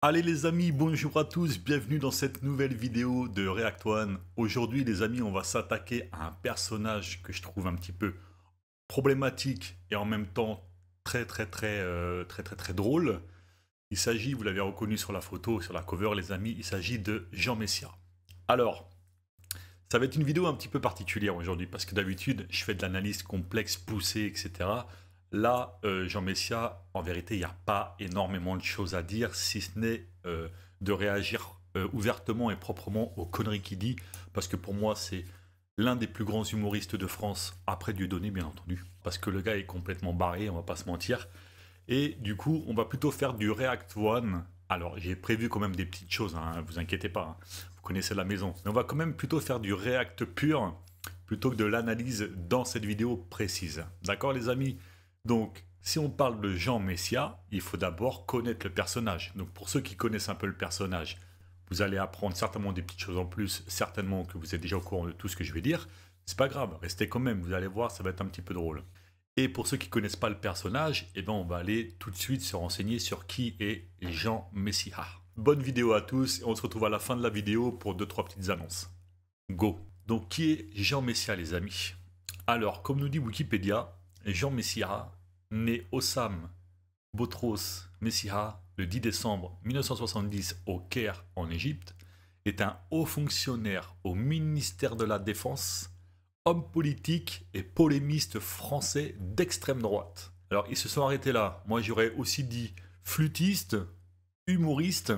Allez les amis, bonjour à tous, bienvenue dans cette nouvelle vidéo de React One. Aujourd'hui les amis, on va s'attaquer à un personnage que je trouve un petit peu problématique et en même temps très drôle. Il s'agit, vous l'avez reconnu sur la photo, sur la cover les amis, il s'agit de Jean Messia. Alors, ça va être une vidéo un petit peu particulière aujourd'hui parce que d'habitude je fais de l'analyse complexe, poussée, etc. Là, Jean Messia, en vérité, il n'y a pas énormément de choses à dire, si ce n'est de réagir ouvertement et proprement aux conneries qu'il dit, parce que pour moi, c'est l'un des plus grands humoristes de France, après Dieudonné, bien entendu, parce que le gars est complètement barré, on va pas se mentir. Et du coup, on va plutôt faire du React One. Alors, j'ai prévu quand même des petites choses, hein, vous inquiétez pas, hein, vous connaissez la maison. Mais on va quand même plutôt faire du React pur, plutôt que de l'analyse dans cette vidéo précise. D'accord les amis? Donc, si on parle de Jean Messia, il faut d'abord connaître le personnage. Donc, pour ceux qui connaissent un peu le personnage, vous allez apprendre certainement des petites choses en plus, certainement que vous êtes déjà au courant de tout ce que je vais dire. C'est pas grave, restez quand même, vous allez voir, ça va être un petit peu drôle. Et pour ceux qui ne connaissent pas le personnage, eh ben on va aller tout de suite se renseigner sur qui est Jean Messia. Bonne vidéo à tous et on se retrouve à la fin de la vidéo pour 2-3 petites annonces. Go. Donc qui est Jean Messia les amis? Alors, comme nous dit Wikipédia, Jean Messia, né Hossam Botros Messia le 10 décembre 1970 au Caire en Égypte, est un haut fonctionnaire au ministère de la Défense, homme politique et polémiste français d'extrême droite. Alors ils se sont arrêtés là, moi j'aurais aussi dit flûtiste, humoriste,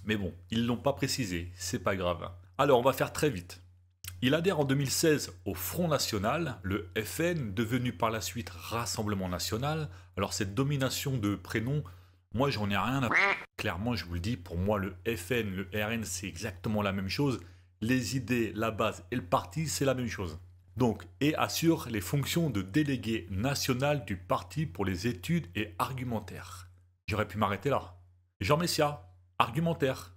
mais bon, ils ne l'ont pas précisé, c'est pas grave. Alors on va faire très vite. Il adhère en 2016 au Front National, le FN, devenu par la suite Rassemblement National. Alors cette domination de prénoms, moi j'en ai rien à... Clairement je vous le dis, pour moi le FN, le RN c'est exactement la même chose. Les idées, la base et le parti c'est la même chose. Donc, et assure les fonctions de délégué national du parti pour les études et argumentaires. J'aurais pu m'arrêter là. Jean Messia, argumentaire.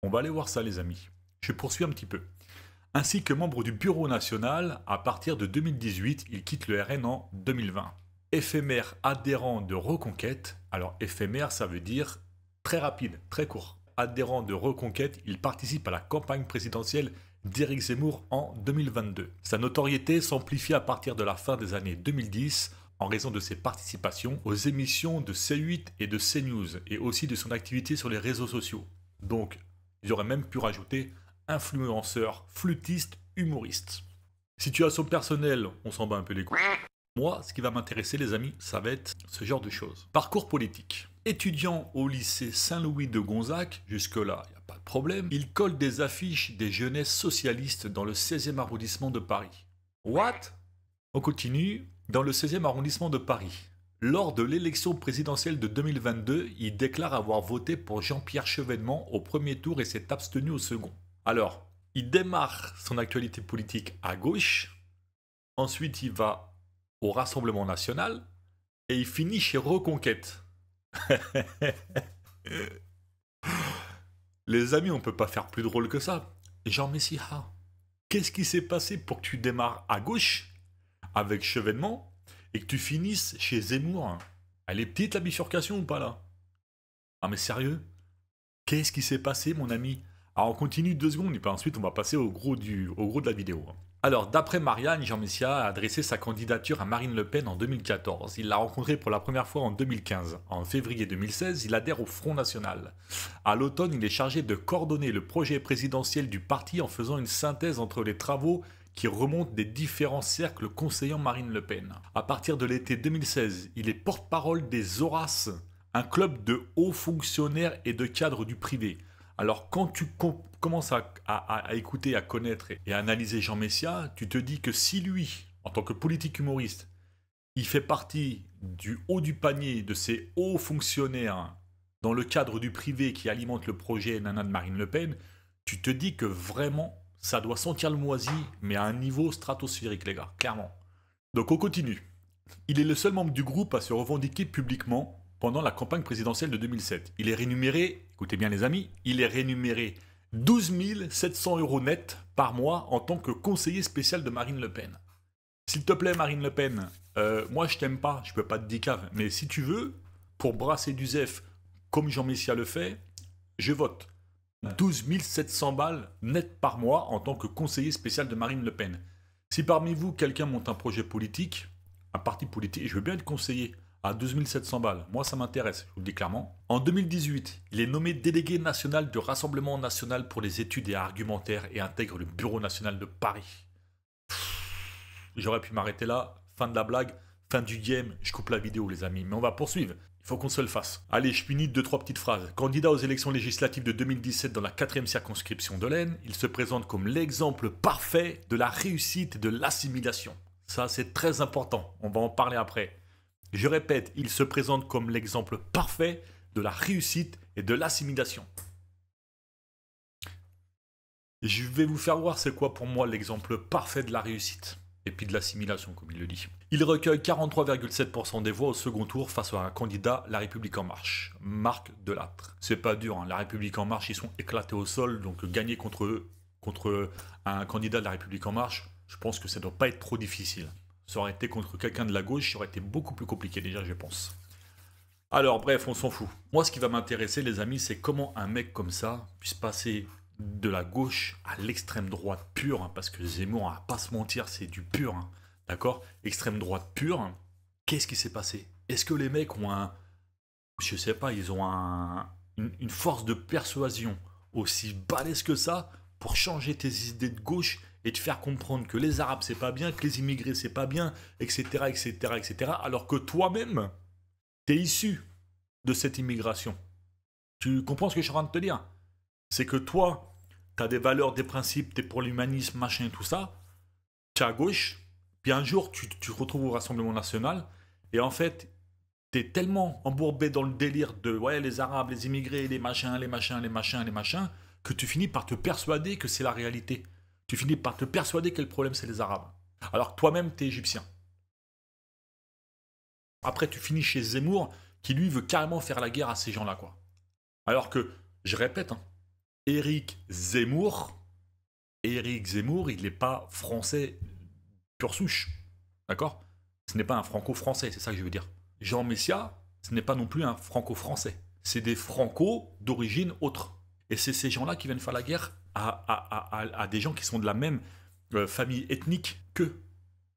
On va aller voir ça les amis. Je poursuis un petit peu. Ainsi que membre du Bureau national, à partir de 2018, il quitte le RN en 2020. Éphémère adhérent de Reconquête, alors éphémère ça veut dire très rapide, très court. Adhérent de Reconquête, il participe à la campagne présidentielle d'Éric Zemmour en 2022. Sa notoriété s'amplifie à partir de la fin des années 2010 en raison de ses participations aux émissions de C8 et de CNews et aussi de son activité sur les réseaux sociaux. Donc, j'aurais même pu rajouter influenceur, flûtiste, humoriste. Situation personnelle, on s'en bat un peu les couilles. Moi, ce qui va m'intéresser les amis, ça va être ce genre de choses. Parcours politique. Étudiant au lycée Saint-Louis de Gonzague, jusque-là, il n'y a pas de problème, il colle des affiches des jeunesses socialistes dans le 16e arrondissement de Paris. What? On continue. Dans le 16e arrondissement de Paris. Lors de l'élection présidentielle de 2022, il déclare avoir voté pour Jean-Pierre Chevènement au premier tour et s'est abstenu au second. Alors, il démarre son actualité politique à gauche, ensuite il va au Rassemblement National, et il finit chez Reconquête. Les amis, on peut pas faire plus drôle que ça. Jean Messia, qu'est-ce qui s'est passé pour que tu démarres à gauche, avec Chevènement, et que tu finisses chez Zemmour? Elle est petite la bifurcation ou pas là? Ah mais sérieux? Qu'est-ce qui s'est passé mon ami? Alors on continue 2 secondes et puis ensuite on va passer au gros de la vidéo. Alors d'après Marianne, Jean Messia a adressé sa candidature à Marine Le Pen en 2014. Il l'a rencontrée pour la première fois en 2015. En février 2016, il adhère au Front National. À l'automne, il est chargé de coordonner le projet présidentiel du parti en faisant une synthèse entre les travaux qui remontent des différents cercles conseillant Marine Le Pen. À partir de l'été 2016, il est porte-parole des Horaces, un club de hauts fonctionnaires et de cadres du privé. Alors quand tu commences à écouter, à connaître et à analyser Jean Messia, tu te dis que si lui, en tant que politique humoriste, il fait partie du haut du panier de ces hauts fonctionnaires dans le cadre du privé qui alimente le projet Nana de Marine Le Pen, tu te dis que vraiment, ça doit sentir le moisi, mais à un niveau stratosphérique les gars, clairement. Donc on continue. Il est le seul membre du groupe à se revendiquer publiquement pendant la campagne présidentielle de 2007. Il est rémunéré, écoutez bien les amis, il est rémunéré 12 700 € net par mois en tant que conseiller spécial de Marine Le Pen. S'il te plaît Marine Le Pen, moi je t'aime pas, je peux pas te dire cave, mais si tu veux, pour brasser du zef comme Jean Messia le fait, je vote. 12 700 balles net par mois en tant que conseiller spécial de Marine Le Pen. Si parmi vous, quelqu'un monte un projet politique, un parti politique, je veux bien être conseiller à 12 700 balles. Moi, ça m'intéresse, je vous le dis clairement. En 2018, il est nommé délégué national du Rassemblement national pour les études et argumentaires et intègre le Bureau national de Paris. J'aurais pu m'arrêter là, fin de la blague, fin du game, je coupe la vidéo les amis, mais on va poursuivre. Il faut qu'on se le fasse. Allez, je finis 2-3 petites phrases. Candidat aux élections législatives de 2017 dans la 4e circonscription de l'Aisne, il se présente comme l'exemple parfait de la réussite et de l'assimilation. Ça, c'est très important. On va en parler après. Je répète, il se présente comme l'exemple parfait de la réussite et de l'assimilation. Je vais vous faire voir c'est quoi pour moi l'exemple parfait de la réussite. Et puis de l'assimilation, comme il le dit. Il recueille 43,7% des voix au second tour face à un candidat La République En Marche, Marc Delattre. C'est pas dur, hein. La République En Marche, ils sont éclatés au sol, donc gagner contre un candidat de La République En Marche, je pense que ça doit pas être trop difficile. Ça aurait été contre quelqu'un de la gauche, ça aurait été beaucoup plus compliqué déjà, je pense. Alors bref, on s'en fout. Moi, ce qui va m'intéresser, les amis, c'est comment un mec comme ça puisse passer de la gauche à l'extrême droite pure, hein, parce que Zemmour, on va pas se mentir, c'est du pur, hein, d'accord? Extrême droite pure, qu'est-ce qui s'est passé? Est-ce que les mecs ont je sais pas, ils ont une force de persuasion aussi balèze que ça pour changer tes idées de gauche et te faire comprendre que les Arabes c'est pas bien, que les immigrés c'est pas bien, etc., etc., etc., alors que toi-même, t'es issu de cette immigration. Tu comprends ce que je suis en train de te dire? C'est que toi, tu as des valeurs, des principes, tu es pour l'humanisme, machin, tout ça, tu es à gauche, puis un jour, tu te retrouves au Rassemblement National, et en fait, tu es tellement embourbé dans le délire de ouais, les Arabes, les immigrés, les machins, les machins, les machins, les machins, que tu finis par te persuader que c'est la réalité. Tu finis par te persuader que le problème, c'est les Arabes. Alors que toi-même, tu es égyptien. Après, tu finis chez Zemmour, qui lui veut carrément faire la guerre à ces gens-là, quoi. Alors que, je répète, hein, Éric Zemmour, il n'est pas français pure souche. D'accord? Ce n'est pas un franco-français, c'est ça que je veux dire. Jean Messia, ce n'est pas non plus un franco-français. C'est des franco d'origine autre. Et c'est ces gens-là qui viennent faire la guerre à des gens qui sont de la même famille ethnique qu'eux.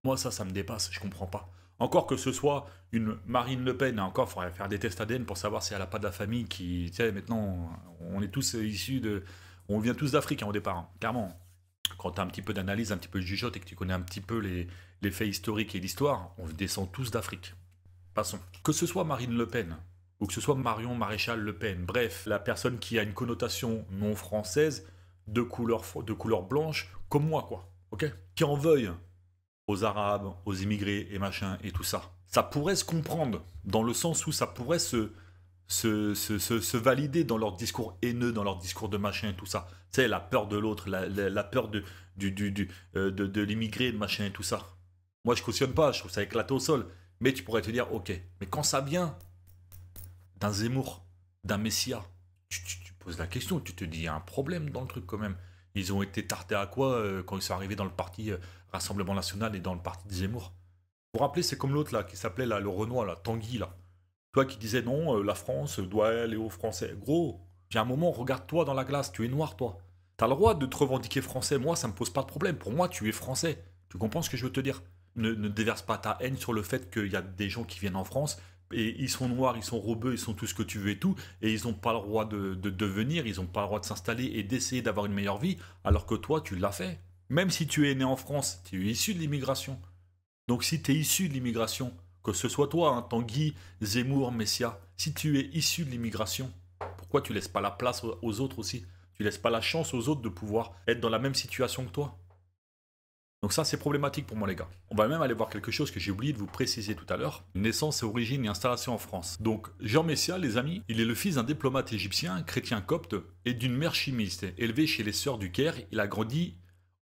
Moi, ça me dépasse, je comprends pas. Encore que ce soit une Marine Le Pen, encore, il faudrait faire des tests ADN pour savoir si elle n'a pas de la famille qui... Tu sais, maintenant, on est tous issus de... On vient tous d'Afrique hein, au départ, hein, clairement. Quand tu as un petit peu d'analyse, un petit peu de jugeote et que tu connais un petit peu les faits historiques et l'histoire, on descend tous d'Afrique. Passons. Que ce soit Marine Le Pen, ou que ce soit Marion Maréchal Le Pen, bref, la personne qui a une connotation non française, de couleur blanche, comme moi, quoi. Ok? Qui en veuille aux Arabes, aux immigrés et machin et tout ça. Ça pourrait se comprendre dans le sens où ça pourrait se valider dans leur discours haineux, dans leur discours de machin et tout ça. Tu sais, la peur de l'autre, la peur de l'immigré, de machin et tout ça. Moi, je cautionne pas, je trouve ça éclaté au sol. Mais tu pourrais te dire, ok, mais quand ça vient d'un Zemmour, d'un Messia, tu poses la question, tu te dis, il y a un problème dans le truc quand même. Ils ont été tartés à quoi quand ils sont arrivés dans le parti Rassemblement National et dans le parti de Zemmour? Vous vous rappelez, c'est comme l'autre là, qui s'appelait là, le Renoir, là, Tanguy, là. Toi qui disais non, la France doit aller aux Français. Gros, il y a un moment, regarde-toi dans la glace, tu es noir, toi. T'as le droit de te revendiquer français, moi, ça me pose pas de problème. Pour moi, tu es français. Tu comprends ce que je veux te dire? Ne déverse pas ta haine sur le fait qu'il y a des gens qui viennent en France et ils sont noirs, ils sont robeux, ils sont tout ce que tu veux et tout, et ils n'ont pas le droit de venir, ils n'ont pas le droit de s'installer et d'essayer d'avoir une meilleure vie, alors que toi, tu l'as fait. Même si tu es né en France, tu es issu de l'immigration. Donc si tu es issu de l'immigration, que ce soit toi, hein, Tanguy, Zemmour, Messia, si tu es issu de l'immigration, pourquoi tu laisses pas la place aux autres aussi? Tu laisses pas la chance aux autres de pouvoir être dans la même situation que toi? Donc ça, c'est problématique pour moi, les gars. On va même aller voir quelque chose que j'ai oublié de vous préciser tout à l'heure. Naissance, origine et installation en France. Donc, Jean Messia, les amis, il est le fils d'un diplomate égyptien, chrétien copte, et d'une mère chimiste. Élevé chez les Sœurs du Caire, il a grandi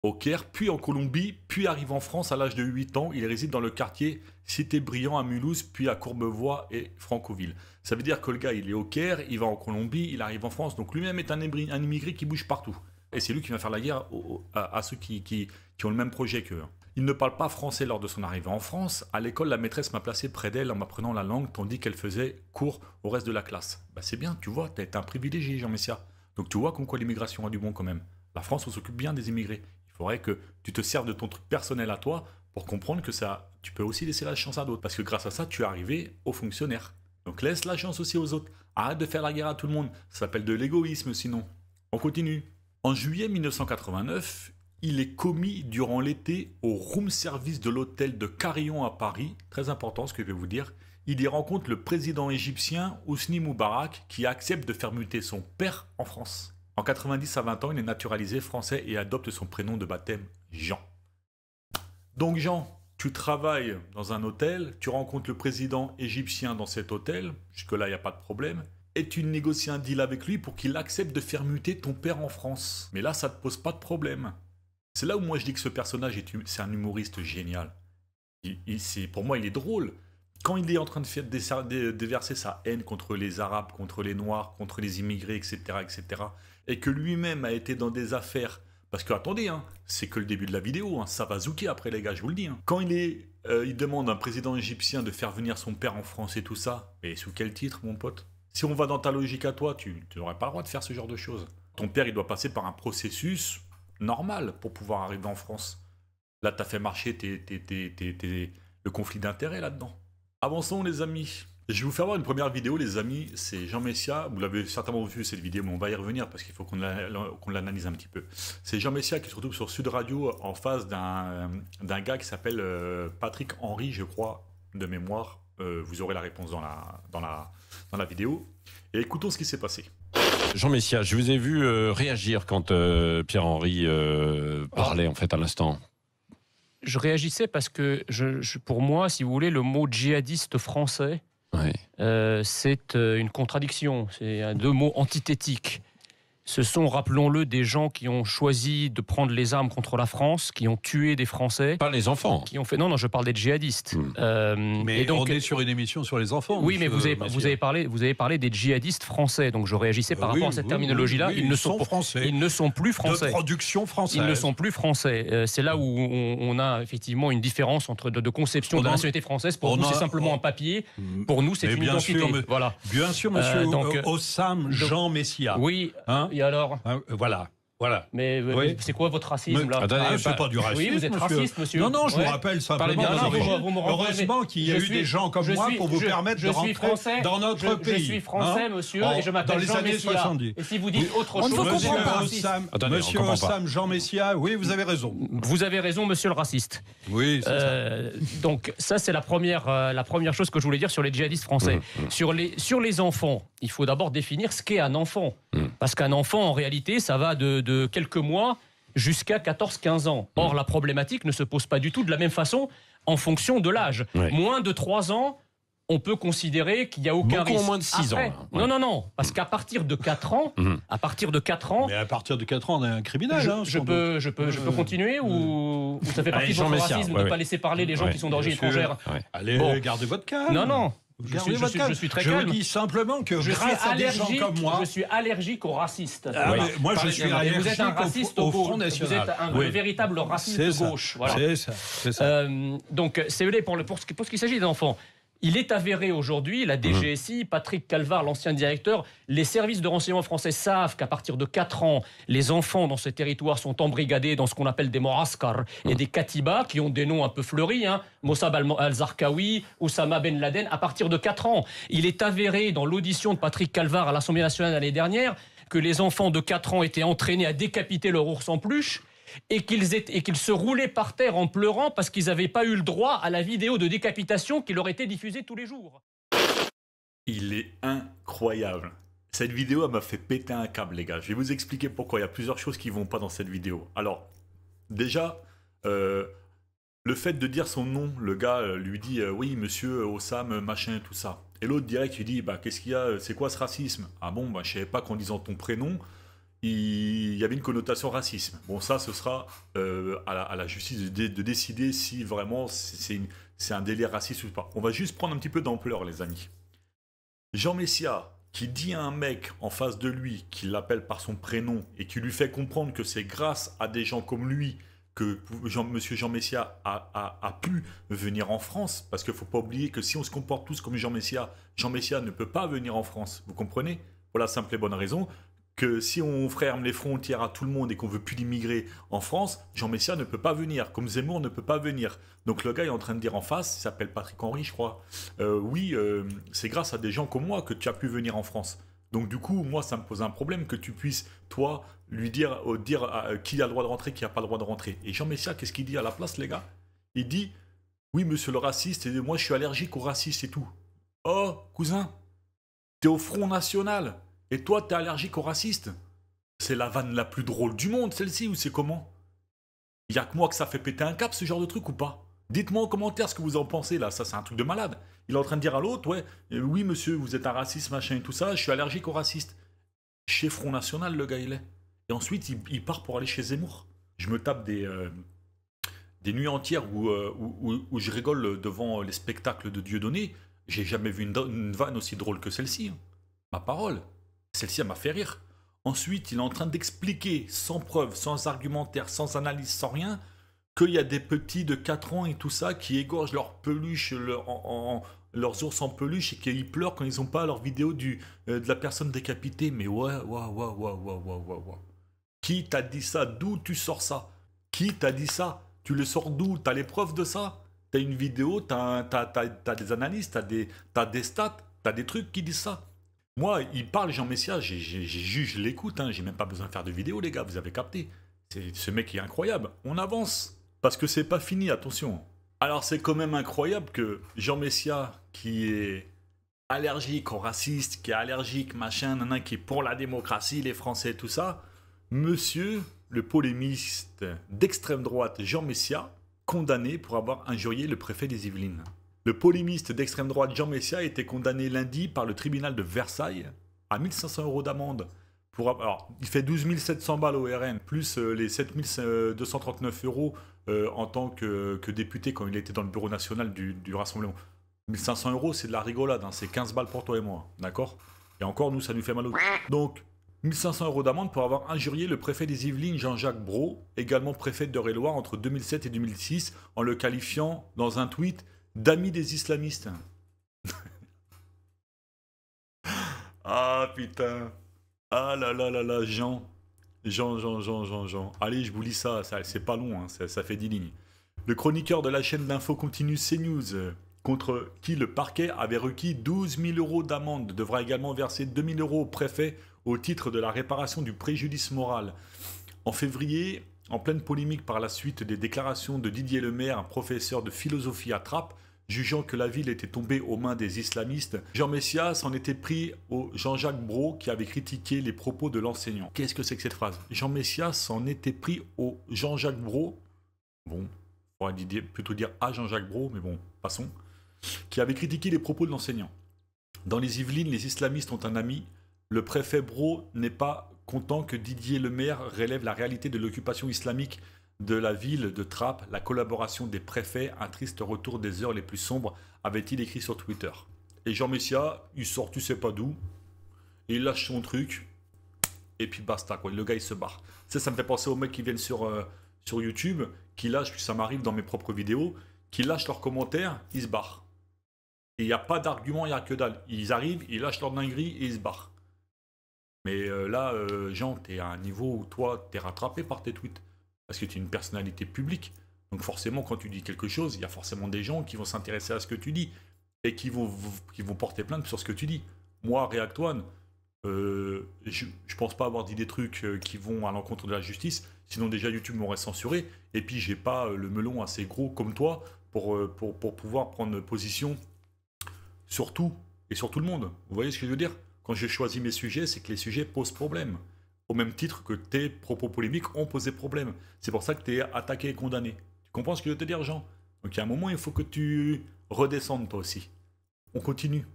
au Caire, puis en Colombie, puis arrive en France à l'âge de 8 ans. Il réside dans le quartier Cité-Brillant à Mulhouse, puis à Courbevoie et Francoville. Ça veut dire que le gars, il est au Caire, il va en Colombie, il arrive en France. Donc lui-même est un immigré qui bouge partout. Et c'est lui qui va faire la guerre à ceux qui ont le même projet qu'eux. Il ne parle pas français lors de son arrivée en France. À l'école, la maîtresse m'a placé près d'elle en m'apprenant la langue, tandis qu'elle faisait cours au reste de la classe. Bah, c'est bien, tu vois, t'as été un privilégié, Jean Messia. Donc tu vois comme quoi l'immigration a du bon quand même. La France, on s'occupe bien des immigrés. Il faudrait que tu te serves de ton truc personnel à toi pour comprendre que ça, tu peux aussi laisser la chance à d'autres. Parce que grâce à ça, tu es arrivé aux fonctionnaires. Donc laisse la chance aussi aux autres. Arrête de faire la guerre à tout le monde. Ça s'appelle de l'égoïsme sinon. On continue. En juillet 1989, il est commis durant l'été au room service de l'hôtel de Carillon à Paris. Très important ce que je vais vous dire. Il y rencontre le président égyptien Hosni Moubarak qui accepte de faire muter son père en France. En 90 à 20 ans, il est naturalisé français et adopte son prénom de baptême Jean. Donc Jean, tu travailles dans un hôtel, tu rencontres le président égyptien dans cet hôtel, jusque-là il n'y a pas de problème, et tu négocies un deal avec lui pour qu'il accepte de faire muter ton père en France. Mais là, ça ne te pose pas de problème. C'est là où moi je dis que ce personnage, c'est un humoriste génial. Pour moi, il est drôle. Quand il est en train de déverser sa haine contre les Arabes, contre les Noirs, contre les immigrés, etc., et que lui-même a été dans des affaires... Parce que, attendez, hein, c'est que le début de la vidéo, hein, ça va zouker après les gars, je vous le dis. Hein. Quand il demande à un président égyptien de faire venir son père en France et tout ça, et sous quel titre, mon pote? Si on va dans ta logique à toi, tu n'aurais pas le droit de faire ce genre de choses. Ton père, il doit passer par un processus normal pour pouvoir arriver en France. Là, tu as fait marcher le conflit d'intérêts là-dedans. Avançons, les amis. Je vais vous faire voir une première vidéo, les amis. C'est Jean Messia. Vous l'avez certainement vu cette vidéo, mais on va y revenir parce qu'il faut qu'on l'analyse un petit peu. C'est Jean Messia qui se retrouve sur Sud Radio en face d'un gars qui s'appelle Patrick Henry, je crois, de mémoire. Vous aurez la réponse dans la vidéo. Et écoutons ce qui s'est passé. Jean Messia, je vous ai vu réagir quand Pierre-Henri parlait en fait à l'instant. Je réagissais parce que, pour moi, si vous voulez, le mot djihadiste français, c'est une contradiction. C'est deux mots antithétiques. Ce sont, rappelons-le, des gens qui ont choisi de prendre les armes contre la France, qui ont tué des Français. Pas les enfants. Qui ont fait... Non, je parle des djihadistes. Mais donc, on est sur une émission sur les enfants. Oui, mais vous avez parlé des djihadistes français. Donc je réagissais par rapport à cette terminologie-là. Oui, ils ne sont français. Ils ne sont plus français. De production française. Ils ne sont plus français. C'est là où on a effectivement une différence entre de conception de la nationalité française. Pour vous, c'est simplement un papier. Pour nous, c'est une identité. Voilà. Bien sûr, monsieur Hossam Jean Messia. Oui. Hein? Et alors Voilà. Mais c'est quoi votre racisme là? C'est pas du racisme. Oui, vous êtes raciste, monsieur. Non, je vous rappelle simplement. Heureusement qu'il y a eu des gens comme moi pour vous permettre de rentrer dans notre pays. Je suis français, monsieur, et je m'appelle Jean Messia. Et si vous dites autre chose, monsieur Hossam Jean Messia, oui, vous avez raison. Vous avez raison, monsieur le raciste. Oui, c'est ça. Donc ça, c'est la première chose que je voulais dire sur les djihadistes français. Sur les enfants, il faut d'abord définir ce qu'est un enfant. Parce qu'un enfant, en réalité, ça va de quelques mois jusqu'à 14-15 ans. Or, la problématique ne se pose pas du tout de la même façon en fonction de l'âge. Moins de 3 ans, on peut considérer qu'il n'y a aucun risque. Moins de 6 ans. Non, parce qu'à partir de 4 ans, Mais à partir de 4 ans, on est un criminel. Je peux continuer ou ça fait partie de votre racisme de ne pas laisser parler les gens qui sont d'origine étrangère. Allez, gardez votre calme. Non. Je suis très calme. Je dis simplement que grâce à des gens comme moi... Je suis allergique aux racistes. Moi, je suis allergique vous êtes un raciste au Front National. Vous êtes un véritable raciste de gauche. Voilà. C'est ça. Donc, c'est vrai, pour ce qu'il s'agit des enfants. Il est avéré aujourd'hui, la DGSI, Patrick Calvar, l'ancien directeur, les services de renseignement français savent qu'à partir de 4 ans, les enfants dans ces territoires sont embrigadés dans ce qu'on appelle des moraskar et des katibas, qui ont des noms un peu fleuris, Mossab al-Zarqawi, Oussama Ben Laden, à partir de 4 ans. Il est avéré dans l'audition de Patrick Calvar à l'Assemblée nationale l'année dernière que les enfants de 4 ans étaient entraînés à décapiter leur ours en peluche, et qu'ils se roulaient par terre en pleurant parce qu'ils n'avaient pas eu le droit à la vidéo de décapitation qui leur était diffusée tous les jours. Il est incroyable. Cette vidéo, elle m'a fait péter un câble, les gars. Je vais vous expliquer pourquoi. Il y a plusieurs choses qui ne vont pas dans cette vidéo. Alors, déjà, le fait de dire son nom, le gars lui dit oui, monsieur Hossam, machin, tout ça. Et l'autre direct, il dit qu'est-ce qu'il y a? C'est quoi ce racisme? Ah bon, je savais pas qu'en disant ton prénom, il y avait une connotation racisme. Bon, ça, ce sera à la justice de décider si vraiment c'est un délire raciste ou pas. On va juste prendre un petit peu d'ampleur, les amis. Jean Messia, qui dit à un mec en face de lui, qui l'appelle par son prénom, et qui lui fait comprendre que c'est grâce à des gens comme lui que Monsieur Jean Messia a pu venir en France, parce qu'il ne faut pas oublier que si on se comporte tous comme Jean Messia ne peut pas venir en France, vous comprenez? Pour la simple et bonne raison que si on ferme les frontières à tout le monde et qu'on veut plus d'immigrer en France, Jean Messia ne peut pas venir, comme Zemmour ne peut pas venir. Donc le gars est en train de dire en face, il s'appelle Patrick Henry je crois, oui, c'est grâce à des gens comme moi que tu as pu venir en France. Donc du coup, moi, ça me pose un problème que tu puisses, toi, lui dire qui a le droit de rentrer, qui n'a pas le droit de rentrer. Et Jean Messia, qu'est-ce qu'il dit à la place, les gars? Il dit, oui, monsieur le raciste, et moi, je suis allergique aux racistes et tout. Oh, cousin, t'es au Front National, et toi, t'es allergique aux racistes. C'est la vanne la plus drôle du monde, celle-ci, ou c'est comment? Il y a que moi que ça fait péter un cap, ce genre de truc, ou pas? Dites-moi en commentaire ce que vous en pensez, là. Ça, c'est un truc de malade. Il est en train de dire à l'autre, ouais, oui, monsieur, vous êtes un raciste, machin et tout ça, je suis allergique aux racistes. Chez Front National, le gars, il est. Et ensuite, il part pour aller chez Zemmour. Je me tape des nuits entières où je rigole devant les spectacles de Dieudonné. J'ai jamais vu une vanne aussi drôle que celle-ci. Hein. Ma parole. Celle-ci, elle m'a fait rire. Ensuite, il est en train d'expliquer, sans preuve, sans argumentaire, sans analyse, sans rien, qu'il y a des petits de 4 ans et tout ça qui égorgent leurs peluches, leurs ours en peluche et qu'ils pleurent quand ils n'ont pas leur vidéo de la personne décapitée. Mais ouais. Qui t'a dit ça? D'où tu sors ça? Qui t'a dit ça? Tu le sors d'où? T'as les preuves de ça? T'as une vidéo, t'as des analyses, t'as des stats, t'as des trucs qui disent ça. Moi, il parle Jean Messia, je l'écoute, hein, j'ai même pas besoin de faire de vidéo, les gars, vous avez capté. Ce mec est incroyable. On avance. Parce que c'est pas fini, attention. Alors c'est quand même incroyable que Jean Messia, qui est allergique aux racistes, qui est allergique, machin, nanan, qui est pour la démocratie, les Français, tout ça, monsieur, le polémiste d'extrême droite Jean Messia, condamné pour avoir injurié le préfet des Yvelines. Le polémiste d'extrême droite Jean Messia a été condamné lundi par le tribunal de Versailles à 1 500 € d'amende. Alors, il fait 12 700 balles au RN, plus les 7 239 € en tant que député quand il était dans le bureau national du Rassemblement. 1 500 €, c'est de la rigolade, hein, c'est 15 balles pour toi et moi, d'accord? Et encore, nous, ça nous fait mal au... Donc, 1 500 € d'amende pour avoir injurié le préfet des Yvelines, Jean-Jacques Brault, également préfet d'Eure-et-Loir entre 2007 et 2006, en le qualifiant, dans un tweet, d'ami des islamistes. Ah, putain. Ah là là là là, Jean. Allez, je vous lis ça c'est pas long, hein, ça fait 10 lignes. Le chroniqueur de la chaîne d'info continue CNews, contre qui le parquet avait requis 12 000 € d'amende, devra également verser 2 000 € au préfet au titre de la réparation du préjudice moral. En février, en pleine polémique par la suite des déclarations de Didier Lemaire, un professeur de philosophie à Trappes, jugeant que la ville était tombée aux mains des islamistes, Jean Messia s'en était pris au Jean-Jacques Brault qui avait critiqué les propos de l'enseignant. Qu'est-ce que c'est que cette phrase? Jean Messia s'en était pris au Jean-Jacques Brault, bon, on va plutôt dire à Jean-Jacques Brault, mais bon, passons, qui avait critiqué les propos de l'enseignant. Dans les Yvelines, les islamistes ont un ami. Le préfet Brault n'est pas content que Didier Lemaire relève la réalité de l'occupation islamique de la ville de Trappes, la collaboration des préfets, un triste retour des heures les plus sombres, avait-il écrit sur Twitter. Et Jean Messia, il sort tu sais pas d'où, et il lâche son truc, et puis basta, quoi. Le gars, il se barre. Ça me fait penser aux mecs qui viennent sur YouTube, qui lâchent, ça m'arrive dans mes propres vidéos, qui lâchent leurs commentaires, ils se barrent. Et il n'y a pas d'argument, il n'y a que dalle. Ils arrivent, ils lâchent leur dinguerie, et ils se barrent. Mais là, Jean, t'es à un niveau où toi, t'es rattrapé par tes tweets. Parce que tu es une personnalité publique. Donc forcément, quand tu dis quelque chose, il y a forcément des gens qui vont s'intéresser à ce que tu dis. Et qui vont porter plainte sur ce que tu dis. Moi, Reactoine, je pense pas avoir dit des trucs qui vont à l'encontre de la justice. Sinon déjà, YouTube m'aurait censuré. Et puis, j'ai pas le melon assez gros comme toi pour pouvoir prendre position sur tout et sur tout le monde. Vous voyez ce que je veux dire? Quand j'ai choisi mes sujets, c'est que les sujets posent problème. Au même titre que tes propos polémiques ont posé problème. C'est pour ça que tu es attaqué et condamné. Tu comprends ce que je veux te dire, Jean? Donc il y a un moment, il faut que tu redescendes toi aussi. On continue.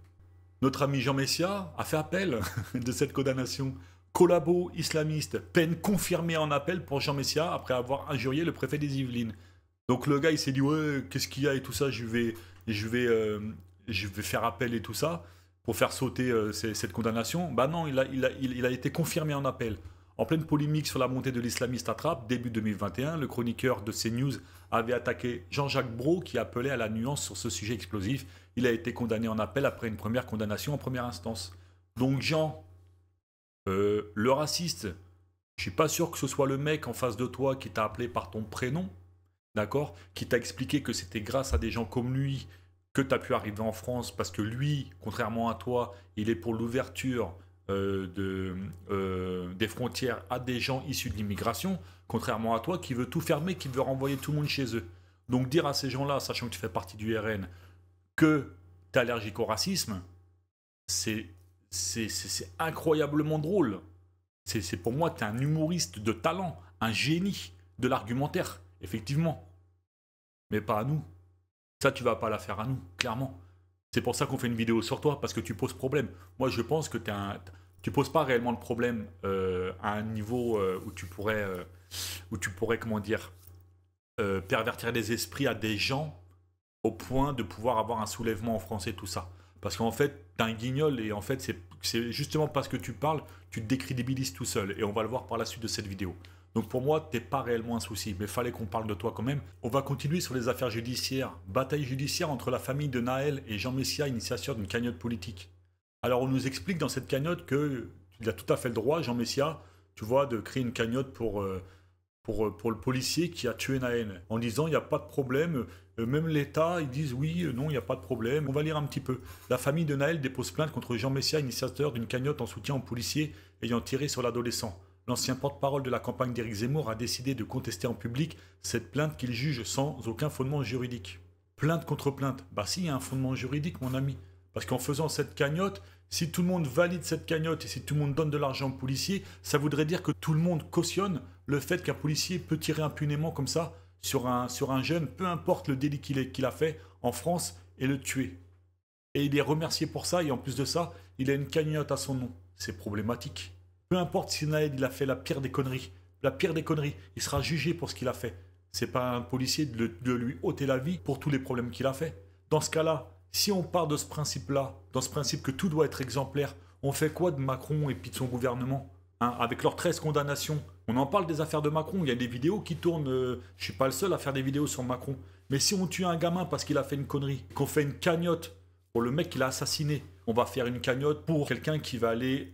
Notre ami Jean Messia a fait appel de cette condamnation. Collabo islamiste, peine confirmée en appel pour Jean Messia après avoir injurié le préfet des Yvelines. Donc le gars, il s'est dit, ouais, qu'est-ce qu'il y a et tout ça, je vais faire appel et tout ça. Pour faire sauter cette condamnation, bah non, il a été confirmé en appel. En pleine polémique sur la montée de l'islamiste à Trappes, début 2021, le chroniqueur de CNews avait attaqué Jean-Jacques Brault qui appelait à la nuance sur ce sujet explosif. Il a été condamné en appel après une première condamnation en première instance. Donc Jean, le raciste, je suis pas sûr que ce soit le mec en face de toi qui t'a appelé par ton prénom, d'accord, qui t'a expliqué que c'était grâce à des gens comme lui que tu as pu arriver en France, parce que lui, contrairement à toi, il est pour l'ouverture des frontières à des gens issus de l'immigration, contrairement à toi qui veut tout fermer, qui veut renvoyer tout le monde chez eux. Donc dire à ces gens-là, sachant que tu fais partie du RN, que tu es allergique au racisme, c'est incroyablement drôle. C'est pour moi que tu es un humoriste de talent, un génie de l'argumentaire, effectivement. Mais pas à nous. Ça, tu vas pas la faire à nous, clairement. C'est pour ça qu'on fait une vidéo sur toi, parce que tu poses problème. Moi, je pense que tu poses pas réellement de problème à un niveau où tu pourrais, comment dire, pervertir les esprits à des gens au point de pouvoir avoir un soulèvement en français, tout ça. Parce qu'en fait, t'es un guignol et en fait, c'est justement parce que tu parles, tu te décrédibilises tout seul. Et on va le voir par la suite de cette vidéo. Donc pour moi, t'es pas réellement un souci, mais fallait qu'on parle de toi quand même. On va continuer sur les affaires judiciaires. Bataille judiciaire entre la famille de Nahel et Jean Messia, initiateur d'une cagnotte politique. Alors on nous explique dans cette cagnotte qu'il a tout à fait le droit, Jean Messia, tu vois, de créer une cagnotte pour le policier qui a tué Nahel. En disant, il n'y a pas de problème, même l'État, ils disent oui, non, il n'y a pas de problème. On va lire un petit peu. La famille de Nahel dépose plainte contre Jean Messia, initiateur d'une cagnotte en soutien aux policiers ayant tiré sur l'adolescent. L'ancien porte-parole de la campagne d'Éric Zemmour a décidé de contester en public cette plainte qu'il juge sans aucun fondement juridique. Plainte contre plainte. Bah si, il y a un fondement juridique, mon ami. Parce qu'en faisant cette cagnotte, si tout le monde valide cette cagnotte et si tout le monde donne de l'argent aux policiers, ça voudrait dire que tout le monde cautionne le fait qu'un policier peut tirer impunément comme ça sur un jeune, peu importe le délit qu'il a fait en France, et le tuer. Et il est remercié pour ça, et en plus de ça, il a une cagnotte à son nom. C'est problématique. Peu importe si Nahel il a fait la pire des conneries, il sera jugé pour ce qu'il a fait. C'est pas un policier de lui ôter la vie pour tous les problèmes qu'il a fait. Dans ce cas-là, si on part de ce principe-là, dans ce principe que tout doit être exemplaire, on fait quoi de Macron et puis de son gouvernement, hein, avec leurs 13 condamnations? On en parle des affaires de Macron, il y a des vidéos qui tournent, je suis pas le seul à faire des vidéos sur Macron. Mais si on tue un gamin parce qu'il a fait une connerie, qu'on fait une cagnotte pour le mec qui l'a assassiné, on va faire une cagnotte pour quelqu'un qui va aller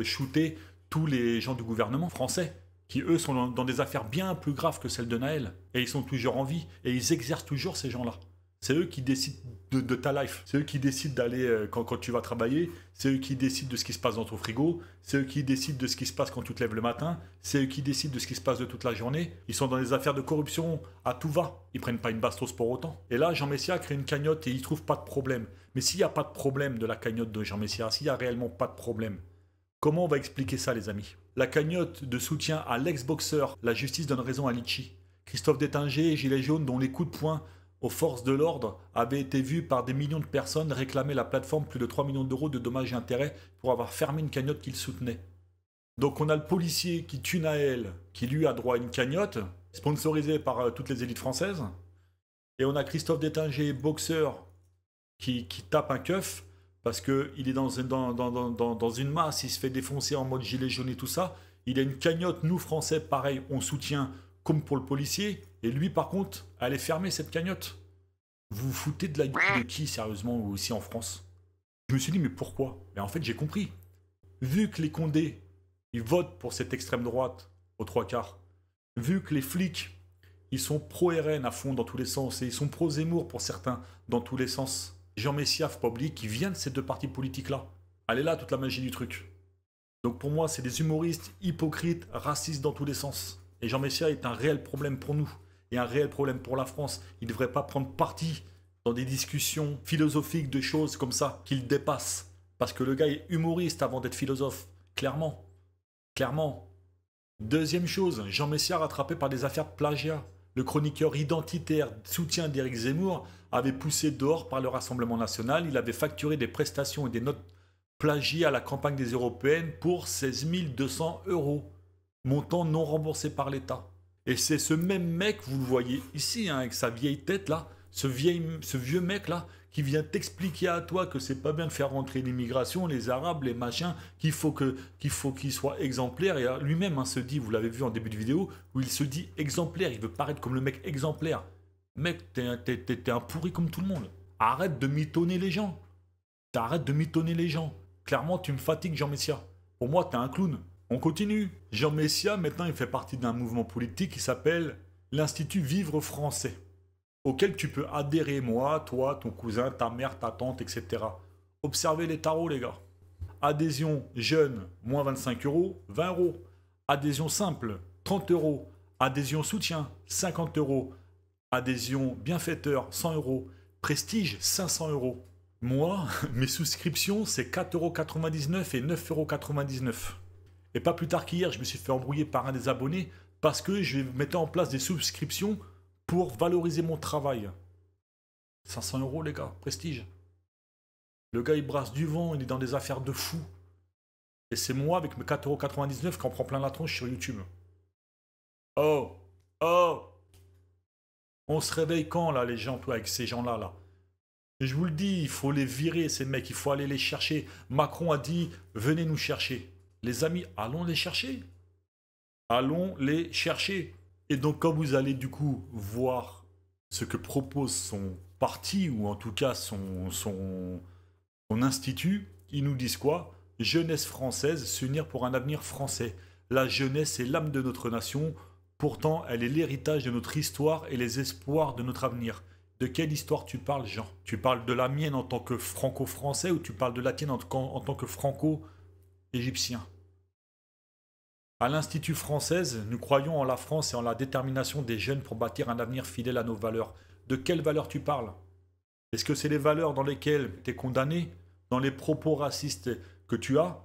shooter tous les gens du gouvernement français, qui eux sont dans des affaires bien plus graves que celles de Nahel. Et ils sont toujours en vie, et ils exercent toujours ces gens-là. C'est eux qui décident de ta life. C'est eux qui décident d'aller quand tu vas travailler. C'est eux qui décident de ce qui se passe dans ton frigo. C'est eux qui décident de ce qui se passe quand tu te lèves le matin. C'est eux qui décident de ce qui se passe de toute la journée. Ils sont dans des affaires de corruption à tout va. Ils prennent pas une bastos pour autant. Et là, Jean Messia crée une cagnotte et il trouve pas de problème. Mais s'il n'y a pas de problème de la cagnotte de Jean Messia, s'il n'y a réellement pas de problème, comment on va expliquer ça, les amis? La cagnotte de soutien à l'ex-boxeur, la justice donne raison à Litchi. Christophe Détinger, gilet jaune, dont les coups de poing aux forces de l'ordre avaient été vus par des millions de personnes, réclamaient la plateforme plus de 3 millions d'euros de dommages et intérêts pour avoir fermé une cagnotte qu'il soutenait. Donc on a le policier qui tue Nahel, qui lui a droit à une cagnotte, sponsorisée par toutes les élites françaises. Et on a Christophe Détinger, boxeur, qui tape un keuf, parce qu'il est dans une masse, il se fait défoncer en mode gilet jaune et tout ça. Il a une cagnotte, nous Français, pareil, on soutient comme pour le policier. Et lui, par contre, elle est fermée, cette cagnotte. Vous vous foutez de la gueule de qui, sérieusement, aussi en France? Je me suis dit, mais pourquoi? Mais en fait, j'ai compris. Vu que les Condés, ils votent pour cette extrême droite aux 3/4, vu que les flics, ils sont pro-RN à fond dans tous les sens, et ils sont pro-Zemmour pour certains dans tous les sens, Jean Messia, faut pas oublier qu'il vient de ces deux partis politiques-là. Elle est là, toute la magie du truc. Donc pour moi, c'est des humoristes hypocrites, racistes dans tous les sens. Et Jean Messia est un réel problème pour nous, et un réel problème pour la France. Il ne devrait pas prendre parti dans des discussions philosophiques de choses comme ça, qu'il dépasse. Parce que le gars est humoriste avant d'être philosophe. Clairement. Clairement. Deuxième chose, Jean Messia rattrapé par des affaires de plagiat. Le chroniqueur identitaire soutien d'Éric Zemmour avait poussé dehors par le Rassemblement national. Il avait facturé des prestations et des notes plagiées à la campagne des européennes pour 16 200 €, montant non remboursé par l'État. Et c'est ce même mec, vous le voyez ici, hein, avec sa vieille tête là, ce vieux mec là, qui vient t'expliquer à toi que c'est pas bien de faire rentrer l'immigration, les Arabes, les machins, qu'il faut qu'ils soient exemplaires. Et lui-même se dit, vous l'avez vu en début de vidéo, où il se dit exemplaire, il veut paraître comme le mec exemplaire. Mec, t'es un pourri comme tout le monde. Arrête de mitonner les gens. Arrête de mitonner les gens. Clairement, tu me fatigues, Jean Messia. Pour moi, t'es un clown. On continue. Jean Messia, maintenant, il fait partie d'un mouvement politique qui s'appelle l'Institut Vivre Français, auquel tu peux adhérer, moi, toi, ton cousin, ta mère, ta tante, etc. Observez les tarots, les gars. Adhésion jeune, moins 25 €, 20 €. Adhésion simple, 30 €. Adhésion soutien, 50 €. Adhésion bienfaiteur, 100 €. Prestige, 500 €. Moi, mes souscriptions, c'est 4,99 € et 9,99 €. Et pas plus tard qu'hier, je me suis fait embrouiller par un des abonnés parce que je mettais en place des souscriptions pour valoriser mon travail. 500 € les gars, prestige. Le gars il brasse du vent, il est dans des affaires de fou. Et c'est moi avec mes 4,99 € qui en prend plein la tronche sur YouTube. Oh, oh. On se réveille quand là les gens, toi, avec ces gens-là là. Et je vous le dis, il faut les virer ces mecs, il faut aller les chercher. Macron a dit, venez nous chercher. Les amis, allons les chercher. Allons les chercher. Et donc quand vous allez du coup voir ce que propose son parti, ou en tout cas son institut, ils nous disent quoi? Jeunesse française, s'unir pour un avenir français. La jeunesse est l'âme de notre nation, pourtant elle est l'héritage de notre histoire et les espoirs de notre avenir. De quelle histoire tu parles, Jean? Tu parles de la mienne en tant que franco-français ou tu parles de la tienne en tant que franco-égyptien? À l'Institut française, nous croyons en la France et en la détermination des jeunes pour bâtir un avenir fidèle à nos valeurs. De quelles valeurs tu parles? Est-ce que c'est les valeurs dans lesquelles tu es condamné? Dans les propos racistes que tu as?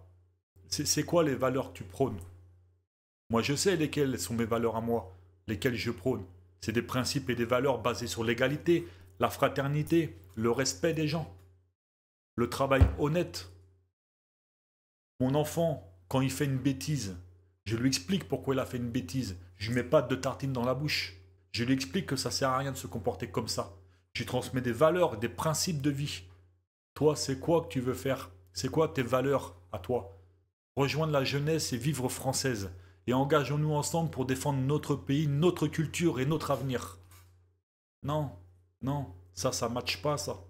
C'est quoi les valeurs que tu prônes? Moi je sais lesquelles sont mes valeurs à moi, lesquelles je prône. C'est des principes et des valeurs basés sur l'égalité, la fraternité, le respect des gens, le travail honnête. Mon enfant, quand il fait une bêtise, je lui explique pourquoi il a fait une bêtise. Je ne mets pas de tartine dans la bouche. Je lui explique que ça ne sert à rien de se comporter comme ça. Je lui transmets des valeurs, des principes de vie. Toi, c'est quoi que tu veux faire? C'est quoi tes valeurs à toi? Rejoindre la jeunesse et vivre française. Et engageons-nous ensemble pour défendre notre pays, notre culture et notre avenir. Non, non, ça ne matche pas, ça.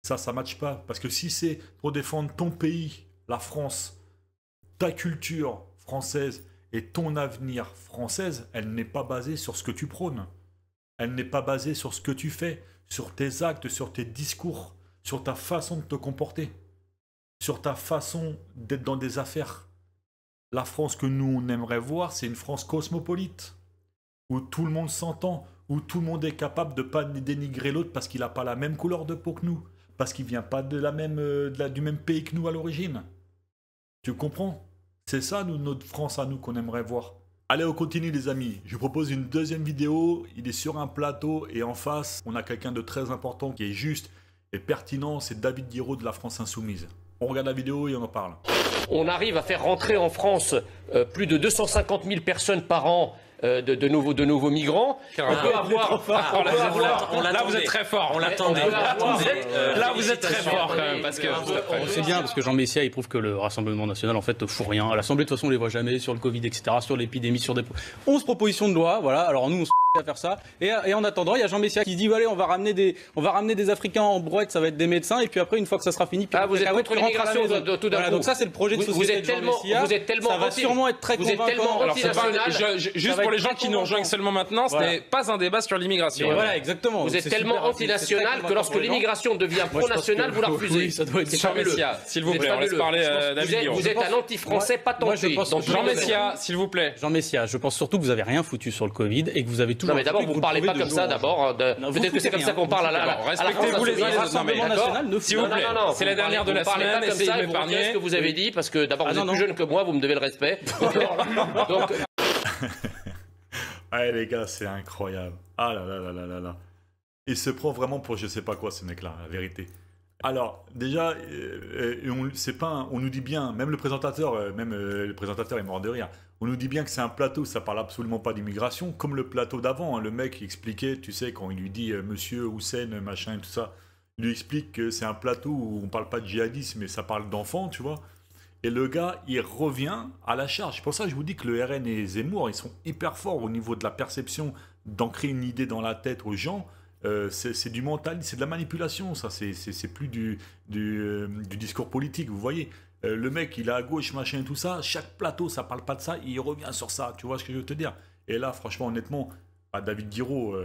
Ça ne matche pas. Parce que si c'est pour défendre ton pays, la France, ta culture française et ton avenir française, elle n'est pas basée sur ce que tu prônes. Elle n'est pas basée sur ce que tu fais, sur tes actes, sur tes discours, sur ta façon de te comporter, sur ta façon d'être dans des affaires. La France que nous, on aimerait voir, c'est une France cosmopolite, où tout le monde s'entend, où tout le monde est capable de ne pas dénigrer l'autre parce qu'il n'a pas la même couleur de peau que nous, parce qu'il ne vient pas de du même pays que nous à l'origine. Tu comprends? C'est ça, notre France à nous, qu'on aimerait voir. Allez, on continue les amis. Je vous propose une deuxième vidéo. Il est sur un plateau et en face, on a quelqu'un de très important qui est juste et pertinent. C'est David Guiraud de la France Insoumise. On regarde la vidéo et on en parle. On arrive à faire rentrer en France plus de 250 000 personnes par an de nouveaux migrants. On peut avoir... Là, vous êtes très fort, on l'attendait. Là, vous êtes très fort quand même. Parce que c'est bien, parce que Jean Messia, il prouve que le Rassemblement National, en fait, ne fout rien. À l'Assemblée, de toute façon, on ne les voit jamais sur le Covid, etc., sur l'épidémie, sur des... 11 propositions de loi, voilà. Alors nous, on à faire ça. Et en attendant, il y a Jean Messia qui dit, allez, on va ramener des Africains en brouette, ça va être des médecins, et puis après, une fois que ça sera fini... vous êtes contre l'immigration tout d'un coup. Donc ça, c'est le projet de société de Jean Messia. Vous êtes tellement... Ça va sûrement être très convaincant. Juste pour les gens qui nous rejoignent seulement maintenant, ce n'est pas un débat sur l'immigration. Voilà, exactement. Vous êtes tellement antinational que lorsque l'immigration devient pro-nationale, vous la refusez. Oui, ça doit être Jean Messia, s'il vous plaît, on laisse parler David Guiraud. Vous êtes un anti-français patenté. Jean Messia, s'il vous plaît. Jean Messia, je pense surtout que vous avez rien foutu sur le Covid et que vous avez toujours... Non mais d'abord, vous ne parlez pas comme ça d'abord. Peut-être que c'est comme ça qu'on parle à la respectez-vous les uns les autres. S'il vous plaît, c'est la dernière de la semaine, essayez de m'épargner. Ce que vous avez dit, parce que d'abord vous êtes plus jeune que moi, vous me devez le respect. Donc... Ouais les gars, c'est incroyable. Ah là là là là là là. Il se prend vraiment pour je sais pas quoi ce mec-là, la vérité. Alors déjà, on nous dit bien, même le présentateur est mort de rire. On nous dit bien que c'est un plateau, ça parle absolument pas d'immigration, comme le plateau d'avant. Hein, le mec expliquait, tu sais, quand il lui dit Monsieur Hussein, machin et tout ça, Il lui explique que c'est un plateau où on parle pas de djihadisme, mais ça parle d'enfants, tu vois. Et le gars, il revient à la charge. C'est pour ça que je vous dis que le RN et Zemmour, ils sont hyper forts au niveau de la perception, d'ancrer une idée dans la tête aux gens. C'est du mental, c'est de la manipulation, ça. C'est plus du discours politique, vous voyez. Le mec, il est à gauche, machin et tout ça. Chaque plateau, ça parle pas de ça. Il revient sur ça. Tu vois ce que je veux te dire? Et là, franchement, honnêtement, David Guiraud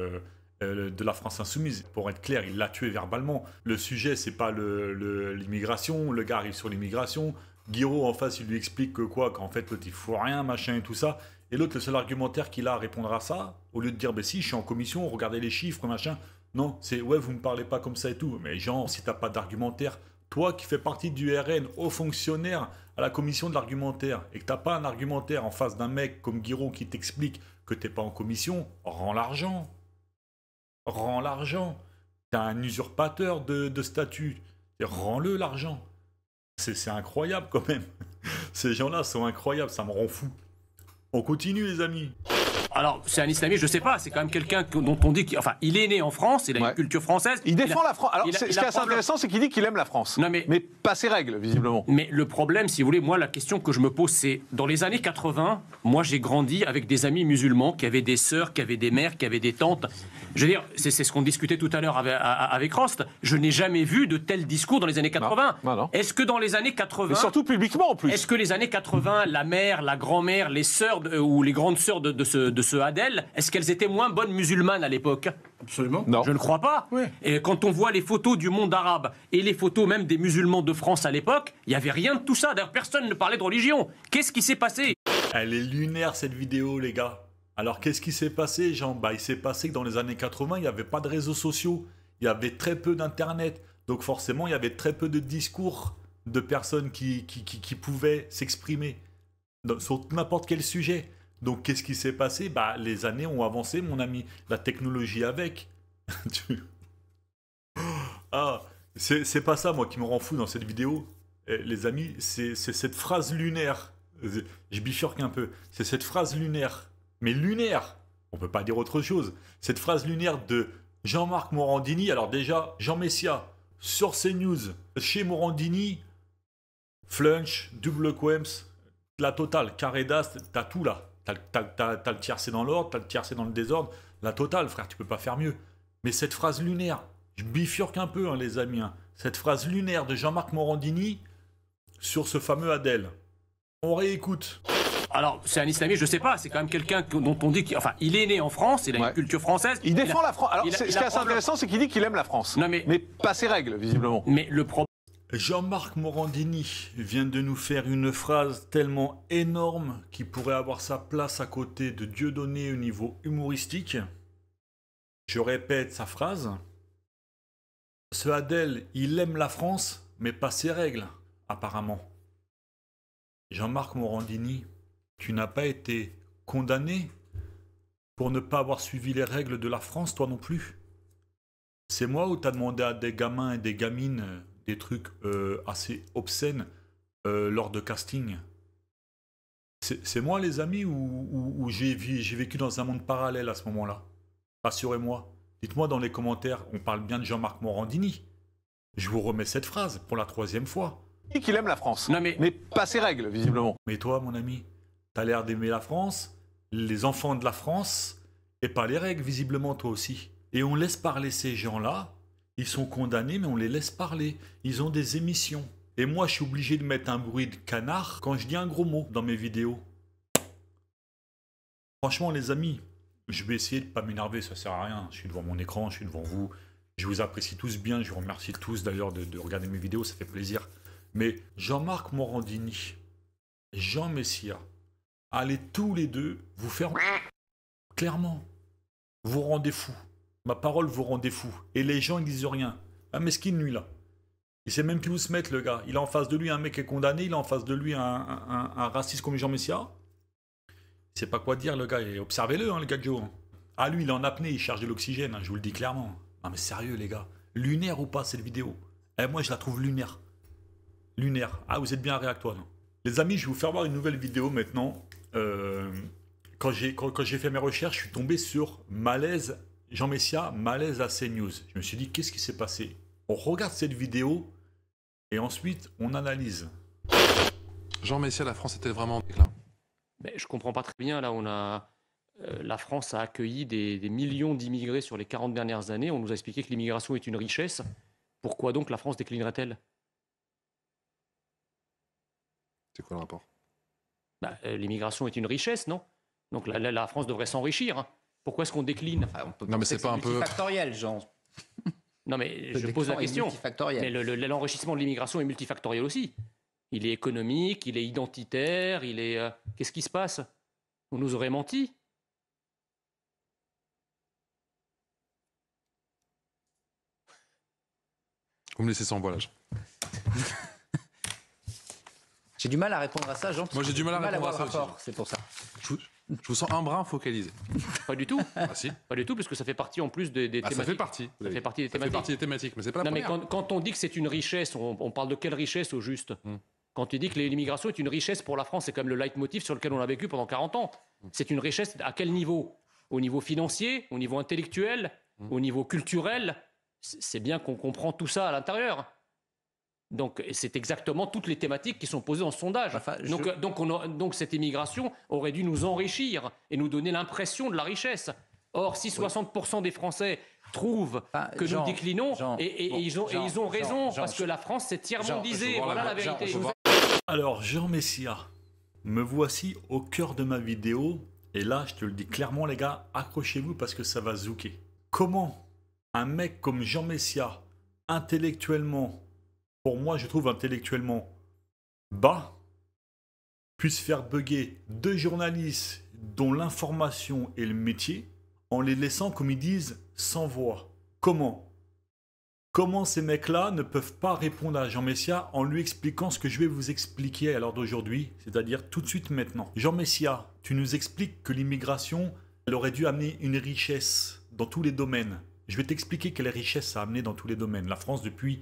de la France Insoumise, pour être clair, il l'a tué verbalement. Le sujet, c'est pas l'immigration. Le gars arrive sur l'immigration. Guiraud, en face, il lui explique que quoi, qu'en fait, l'autre, il faut rien, machin et tout ça. Et l'autre, le seul argumentaire qu'il a à répondre à ça, au lieu de dire, ben si, je suis en commission, regardez les chiffres, machin. Non, c'est, ouais, vous me parlez pas comme ça et tout. Mais genre, si t'as pas d'argumentaire, toi qui fais partie du RN, haut fonctionnaire à la commission de l'argumentaire, et que t'as pas un argumentaire en face d'un mec comme Guiraud qui t'explique que t'es pas en commission, rends l'argent. Rends l'argent. T'es un usurpateur de statut. Rends-le l'argent. C'est incroyable quand même. Ces gens-là sont incroyables, ça me rend fou. On continue les amis. Alors, c'est un islamiste, je sais pas, c'est quand même quelqu'un dont on dit qu'il il est né en France, il a une culture française. Il défend la France. Alors, ce qui est assez intéressant, c'est qu'il dit qu'il aime la France. Non, mais pas ses règles, visiblement. Mais le problème, si vous voulez, moi, la question que je me pose, c'est, dans les années 80, moi, j'ai grandi avec des amis musulmans qui avaient des sœurs, qui avaient des mères, qui avaient des tantes. Je veux dire, c'est ce qu'on discutait tout à l'heure avec Rost. Je n'ai jamais vu de tels discours dans les années 80. Non. Est-ce que dans les années 80... Mais surtout publiquement, en plus. Est-ce que les années 80, la mère, la grand-mère, les sœurs ou les grandes sœurs de ce Adel, est-ce qu'elles étaient moins bonnes musulmanes à l'époque? Absolument. Non. Je ne crois pas. Oui. Et quand on voit les photos du monde arabe et les photos même des musulmans de France à l'époque, il n'y avait rien de tout ça. D'ailleurs, personne ne parlait de religion. Qu'est-ce qui s'est passé? Elle est lunaire cette vidéo, les gars. Alors, qu'est-ce qui s'est passé, Jean? Il s'est passé que dans les années 80, il n'y avait pas de réseaux sociaux. Il y avait très peu d'Internet. Donc, forcément, il y avait très peu de discours de personnes qui pouvaient s'exprimer sur n'importe quel sujet. Donc, qu'est-ce qui s'est passé? Les années ont avancé, mon ami. La technologie avec. C'est pas ça, moi, qui me rend fou dans cette vidéo. Les amis, c'est cette phrase lunaire. Je bifurque un peu. C'est cette phrase lunaire. Mais lunaire, on peut pas dire autre chose. Cette phrase lunaire de Jean-Marc Morandini. Alors déjà, Jean Messia, sur CNews, chez Morandini, Flunch, Double Quems, la totale, carré d'as, t'as tout là. T'as le tiercé dans l'ordre, t'as le tiercé dans le désordre. La totale, frère, tu peux pas faire mieux. Mais cette phrase lunaire, je bifurque un peu, les amis. Cette phrase lunaire de Jean-Marc Morandini sur ce fameux Adel. On réécoute. Alors, c'est un islamiste, je sais pas, c'est quand même quelqu'un dont on dit qu'il est né en France, il a une culture française. Il défend la France. Alors, ce qui est assez intéressant, c'est qu'il dit qu'il aime la France. Non, mais pas ses règles, visiblement. Mais le problème... Jean-Marc Morandini vient de nous faire une phrase tellement énorme qui pourrait avoir sa place à côté de Dieudonné au niveau humoristique. Je répète sa phrase. Ce Adel, il aime la France, mais pas ses règles, apparemment. Jean-Marc Morandini, tu n'as pas été condamné pour ne pas avoir suivi les règles de la France, toi non plus? C'est moi ou t'as demandé à des gamins et des gamines des trucs assez obscènes lors de casting? C'est moi, les amis, ou j'ai vécu dans un monde parallèle à ce moment-là? Rassurez-moi. Dites-moi dans les commentaires, on parle bien de Jean-Marc Morandini. Je vous remets cette phrase pour la 3e fois. Il dit qu'il aime la France. Non, mais pas ses règles, visiblement. Mais toi, mon ami, t'as l'air d'aimer la France, les enfants de la France, et pas les règles, visiblement, toi aussi. Et on laisse parler ces gens-là. Ils sont condamnés, mais on les laisse parler. Ils ont des émissions. Et moi, je suis obligé de mettre un bruit de canard quand je dis un gros mot dans mes vidéos. Franchement, les amis, je vais essayer de ne pas m'énerver, ça sert à rien. Je suis devant mon écran, je suis devant vous. Je vous apprécie tous bien, je vous remercie tous d'ailleurs de regarder mes vidéos, ça fait plaisir. Mais Jean-Marc Morandini, Jean Messia, allez tous les deux vous faire... Clairement, vous rendez fou. Ma parole vous rendez fou. Et les gens, ils disent rien. Ah, mesquine, lui, là. Il sait même plus où se mettre, le gars. Il a en face de lui un mec qui est condamné, il a en face de lui un raciste comme Jean Messia. Il sait pas quoi dire, le gars. Et observez-le, le gars de Joe. Ah, lui, il est en apnée, il charge de l'oxygène, je vous le dis clairement. Non, mais sérieux, les gars. Lunaire ou pas, cette vidéo? Moi, je la trouve lunaire. Lunaire. Ah, vous êtes bien réactoire, non? Les amis, je vais vous faire voir une nouvelle vidéo maintenant. Quand j'ai fait mes recherches, je suis tombé sur malaise, Jean Messia, malaise à CNews. Je me suis dit, qu'est-ce qui s'est passé? On regarde cette vidéo et ensuite on analyse. Jean Messia, la France était vraiment en déclin. Mais je comprends pas très bien. Là, la France a accueilli des millions d'immigrés sur les 40 dernières années. On nous a expliqué que l'immigration est une richesse. Pourquoi donc la France déclinerait-elle? C'est quoi le rapport? L'immigration est une richesse, non? Donc la France devrait s'enrichir. Hein. Pourquoi est-ce qu'on décline? Non, mais c'est pas un peu multifactoriel, Jean. Non, mais je pose la question. Mais l'enrichissement de l'immigration est multifactoriel aussi. Il est économique, il est identitaire, il est... Qu'est-ce qui se passe? On nous aurait menti? Vous me laissez sans voix, là. J'ai du mal à répondre à ça, Jean. Moi, j'ai du mal à répondre à ça aussi. C'est pour ça. Je vous sens un brin focalisé. Pas du tout. Ah, si. Pas du tout, parce que ça fait partie en plus des thématiques. Ça fait partie. Ça fait partie des Ça fait thématiques. partie des thématiques, mais c'est pas la Non, première. mais quand on dit que c'est une richesse, on parle de quelle richesse au juste? Quand tu dis que l'immigration est une richesse pour la France, c'est quand même le leitmotiv sur lequel on a vécu pendant 40 ans. C'est une richesse à quel niveau? Au niveau financier, au niveau intellectuel, au niveau culturel? C'est bien qu'on comprend tout ça à l'intérieur. Donc c'est exactement toutes les thématiques qui sont posées dans ce sondage. Enfin, donc cette immigration aurait dû nous enrichir et nous donner l'impression de la richesse. Or, si 60% des Français trouvent que nous déclinons, ils ont raison, parce que la France s'est tiers-mondisée. Voilà la vérité. Alors, Jean Messia, me voici au cœur de ma vidéo. Et là, je te le dis clairement, les gars, accrochez-vous parce que ça va zouker. Comment un mec comme Jean Messia, intellectuellement, pour moi, je trouve intellectuellement bas, puisse faire bugger deux journalistes dont l'information est le métier, en les laissant, comme ils disent, sans voix. Comment ces mecs-là ne peuvent pas répondre à Jean Messia en lui expliquant ce que je vais vous expliquer à l'heure d'aujourd'hui, c'est-à-dire tout de suite maintenant. Jean Messia, tu nous expliques que l'immigration, elle aurait dû amener une richesse dans tous les domaines. Je vais t'expliquer quelle richesse ça a amené dans tous les domaines. La France, depuis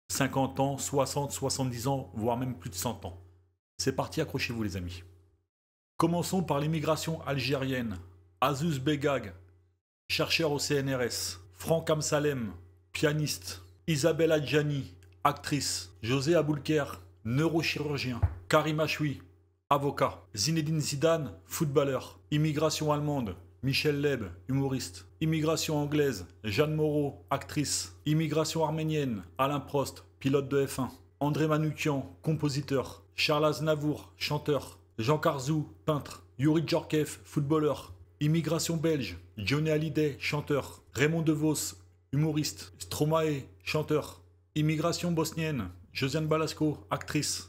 50 ans, 60, 70 ans, voire même plus de 100 ans. C'est parti, accrochez-vous les amis. Commençons par l'immigration algérienne. Azouz Begag, chercheur au CNRS. Franck Amsalem, pianiste. Isabelle Adjani, actrice. José Aboulker, neurochirurgien. Karim Achoui, avocat. Zinedine Zidane, footballeur. Immigration allemande. Michel Leb, humoriste. Immigration anglaise, Jeanne Moreau, actrice. Immigration arménienne, Alain Prost, pilote de F1. André Manoukian, compositeur. Charles Aznavour, chanteur. Jean Carzou, peintre. Yuri Djorkaeff, footballeur. Immigration belge, Johnny Hallyday, chanteur. Raymond DeVos, humoriste. Stromae, chanteur. Immigration bosnienne, Josiane Balasco, actrice.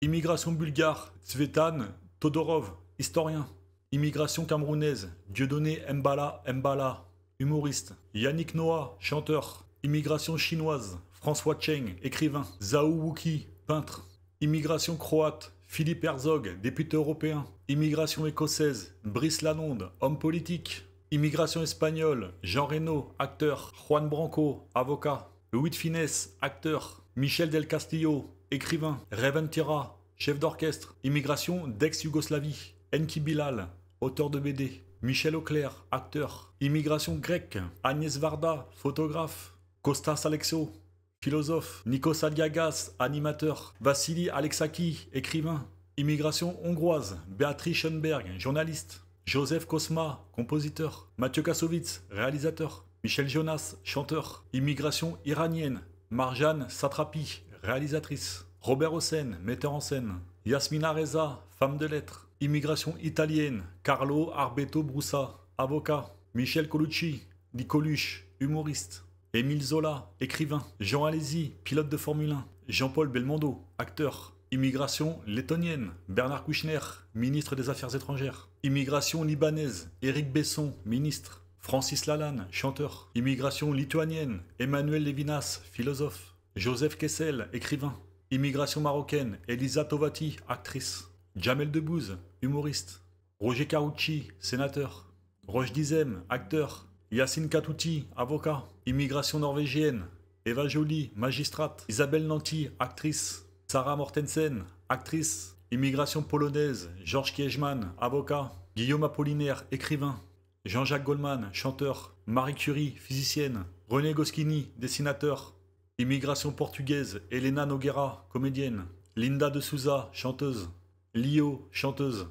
Immigration bulgare, Tsvetan Todorov, historien. Immigration camerounaise, Dieudonné Mbala, humoriste. Yannick Noah, chanteur. Immigration chinoise, François Cheng, écrivain. Zhao Wuki, peintre. Immigration croate, Philippe Herzog, député européen. Immigration écossaise, Brice Lalonde, homme politique. Immigration espagnole, Jean Reno, acteur. Juan Branco, avocat. Louis de Funès, acteur. Michel Del Castillo, écrivain. Reven Tira, chef d'orchestre. Immigration d'ex-Yougoslavie. Enki Bilal, auteur de BD. Michel Auclair, acteur. Immigration grecque. Agnès Varda, photographe. Kostas Alexo, philosophe. Nikos Aliagas, animateur. Vassili Alexaki, écrivain. Immigration hongroise. Béatrice Schoenberg, journaliste. Joseph Kosma, compositeur. Mathieu Kassovitz, réalisateur. Michel Jonas, chanteur. Immigration iranienne. Marjane Satrapi, réalisatrice. Robert Hossein, metteur en scène. Yasmina Reza, femme de lettres. Immigration italienne, Carlo Arbeto Brussa, avocat. Michel Colucci, dit Coluche, humoriste. Émile Zola, écrivain. Jean Alési, pilote de Formule 1. Jean-Paul Belmondo, acteur. Immigration lettonienne, Bernard Kouchner, ministre des Affaires étrangères. Immigration libanaise, Éric Besson, ministre. Francis Lalanne, chanteur. Immigration lituanienne, Emmanuel Levinas, philosophe. Joseph Kessel, écrivain. Immigration marocaine, Elisa Tovati, actrice. Jamel Debbouze, humoriste. Roger Carucci, sénateur. Roche Dizem, acteur. Yacine Katouti, avocat. Immigration norvégienne, Eva Joly, magistrate. Isabelle Nanty, actrice. Sarah Mortensen, actrice. Immigration polonaise, Georges Kiechman, avocat. Guillaume Apollinaire, écrivain. Jean-Jacques Goldman, chanteur. Marie Curie, physicienne. René Goscinny, dessinateur. Immigration portugaise, Helena Nogueira, comédienne. Linda de Souza, chanteuse. Lio, chanteuse.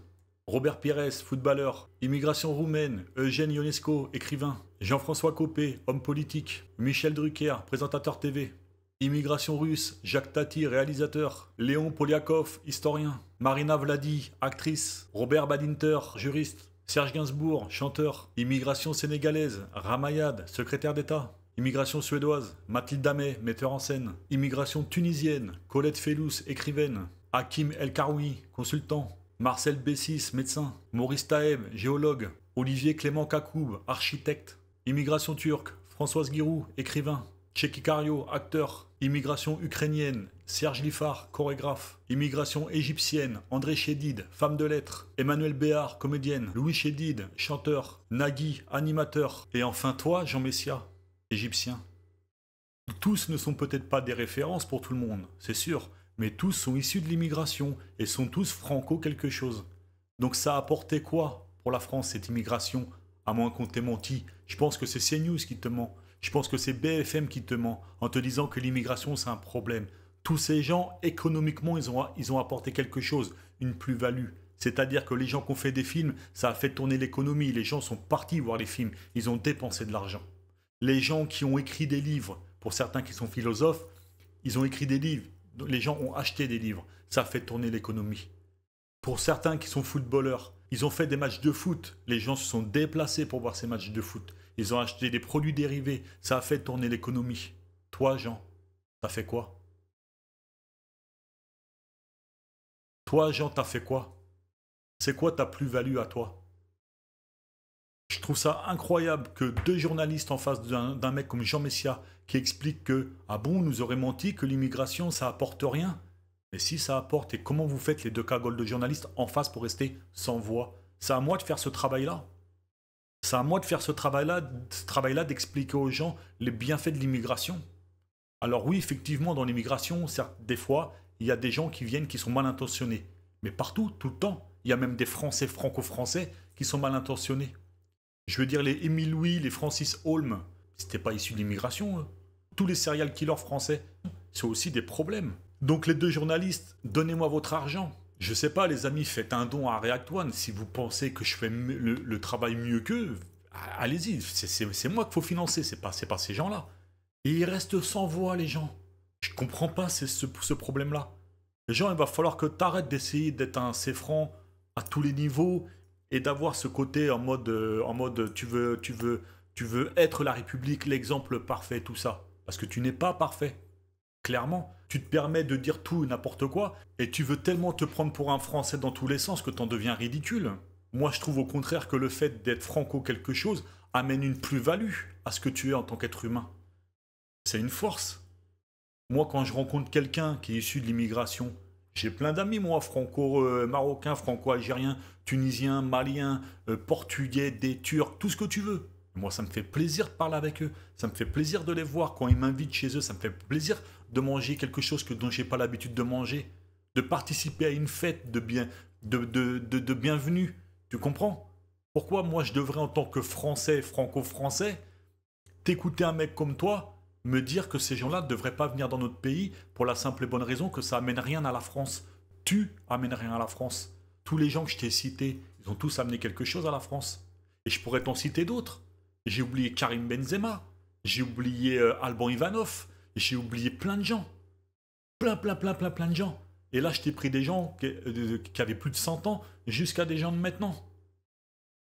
Robert Pires, footballeur. Immigration roumaine, Eugène Ionesco, écrivain. Jean-François Copé, homme politique. Michel Drucker, présentateur TV. Immigration russe, Jacques Tati, réalisateur. Léon Poliakov, historien. Marina Vladi, actrice. Robert Badinter, juriste. Serge Gainsbourg, chanteur. Immigration sénégalaise, Ramayad, secrétaire d'État. Immigration suédoise, Mathilde May, metteur en scène. Immigration tunisienne, Colette Fellous, écrivaine. Hakim El Karoui, consultant. Marcel Bessis, médecin. Maurice Taeb, géologue. Olivier Clément Kakoub, architecte. Immigration turque, Françoise Giroud, écrivain. Tchéki Cario, acteur. Immigration ukrainienne, Serge Liffard, chorégraphe. Immigration égyptienne, André Chédid, femme de lettres. Emmanuel Béard, comédienne. Louis Chédid, chanteur. Nagui, animateur. Et enfin toi, Jean Messia, égyptien. Tous ne sont peut-être pas des références pour tout le monde, c'est sûr, mais tous sont issus de l'immigration et sont tous franco quelque chose. Donc ça a apporté quoi pour la France, cette immigration, à moins qu'on t'ait menti? Je pense que c'est CNews qui te ment. Je pense que c'est BFM qui te ment en te disant que l'immigration c'est un problème. Tous ces gens, économiquement, ils ont apporté quelque chose, une plus-value. C'est-à-dire que les gens qui ont fait des films, ça a fait tourner l'économie. Les gens sont partis voir les films, ils ont dépensé de l'argent. Les gens qui ont écrit des livres, pour certains qui sont philosophes, ils ont écrit des livres. Les gens ont acheté des livres. Ça a fait tourner l'économie. Pour certains qui sont footballeurs, ils ont fait des matchs de foot. Les gens se sont déplacés pour voir ces matchs de foot. Ils ont acheté des produits dérivés. Ça a fait tourner l'économie. Toi, Jean, t'as fait quoi? Toi, Jean, t'as fait quoi? C'est quoi ta plus-value à toi? Je trouve ça incroyable que deux journalistes en face d'un mec comme Jean Messia qui explique que « Ah bon, on nous aurait menti que l'immigration, ça apporte rien ?» Mais si ça apporte, et comment vous faites les deux cagoles de journalistes en face pour rester sans voix? C'est à moi de faire ce travail-là. C'est à moi de faire ce travail-là d'expliquer aux gens les bienfaits de l'immigration. Alors oui, effectivement, dans l'immigration, des fois, il y a des gens qui viennent qui sont mal intentionnés. Mais partout, tout le temps, il y a même des Français franco-français qui sont mal intentionnés. Je veux dire, les Émile Louis, les Francis Holm, c'était pas issu de l'immigration. Hein. Tous les serial killers français, c'est aussi des problèmes. Donc les deux journalistes, donnez-moi votre argent. Je sais pas, les amis, faites un don à React One. Si vous pensez que je fais le travail mieux qu'eux, allez-y. C'est moi qu'il faut financer, c'est pas ces gens-là. Et ils restent sans voix, les gens. Je comprends pas ce problème-là. Les gens, il va falloir que tu arrêtes d'essayer d'être un C-franc à tous les niveaux et d'avoir ce côté en mode tu veux être la République, l'exemple parfait, tout ça. Parce que tu n'es pas parfait. Clairement, tu te permets de dire tout et n'importe quoi et tu veux tellement te prendre pour un Français dans tous les sens que t'en deviens ridicule. Moi, je trouve au contraire que le fait d'être franco quelque chose amène une plus-value à ce que tu es en tant qu'être humain. C'est une force. Moi, quand je rencontre quelqu'un qui est issu de l'immigration, j'ai plein d'amis, moi, franco-marocains, franco-algériens, tunisiens, maliens, portugais, des Turcs, tout ce que tu veux. Moi, ça me fait plaisir de parler avec eux. Ça me fait plaisir de les voir quand ils m'invitent chez eux. Ça me fait plaisir de manger quelque chose dont je n'ai pas l'habitude de manger. De participer à une fête de bienvenue. Tu comprends? Pourquoi moi, je devrais, en tant que Français, franco-français, t'écouter un mec comme toi me dire que ces gens-là ne devraient pas venir dans notre pays pour la simple et bonne raison que ça amène rien à la France. Tu amènes rien à la France. Tous les gens que je t'ai cités, ils ont tous amené quelque chose à la France. Et je pourrais t'en citer d'autres. J'ai oublié Karim Benzema, j'ai oublié Alban Ivanov, j'ai oublié plein de gens. Plein de gens. Et là, je t'ai pris des gens qui avaient plus de 100 ans jusqu'à des gens de maintenant.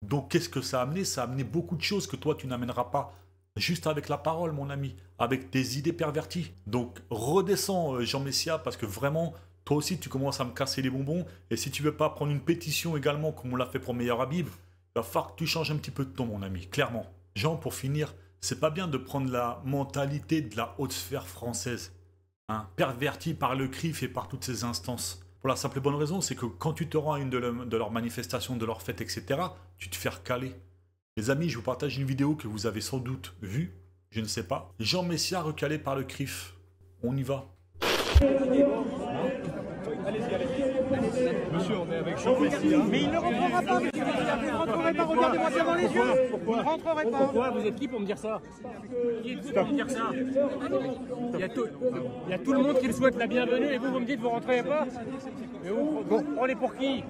Donc, qu'est-ce que ça a amené? Ça a amené beaucoup de choses que toi, tu n'amèneras pas. Juste avec la parole, mon ami, avec tes idées perverties. Donc, redescends, Jean Messia, parce que vraiment, toi aussi, tu commences à me casser les bonbons. Et si tu veux pas prendre une pétition également, comme on l'a fait pour Meilleur Habib, il va falloir que tu changes un petit peu de ton, mon ami, clairement. Jean, pour finir, c'est pas bien de prendre la mentalité de la haute sphère française, hein, pervertie par le CRIF et par toutes ces instances. Pour la simple et bonne raison, c'est que quand tu te rends à une de leurs manifestations, de leurs fêtes, etc., tu te fais recaler. Les amis, je vous partage une vidéo que vous avez sans doute vue, je ne sais pas. Jean Messia recalé par le CRIF. On y va. Monsieur, on est avec Jean Messia. Mais il ne rentrera pas, monsieur. Vous ne rentrerez pas, regardez-moi devant les yeux. Vous ne rentrerez pas. Pourquoi? Vous êtes qui pour me dire ça? Qui êtes-vous pour me dire ça? Il y a tout le monde qui me souhaite la bienvenue et vous me dites vous rentrez pas? Mais vous prenez pour qui?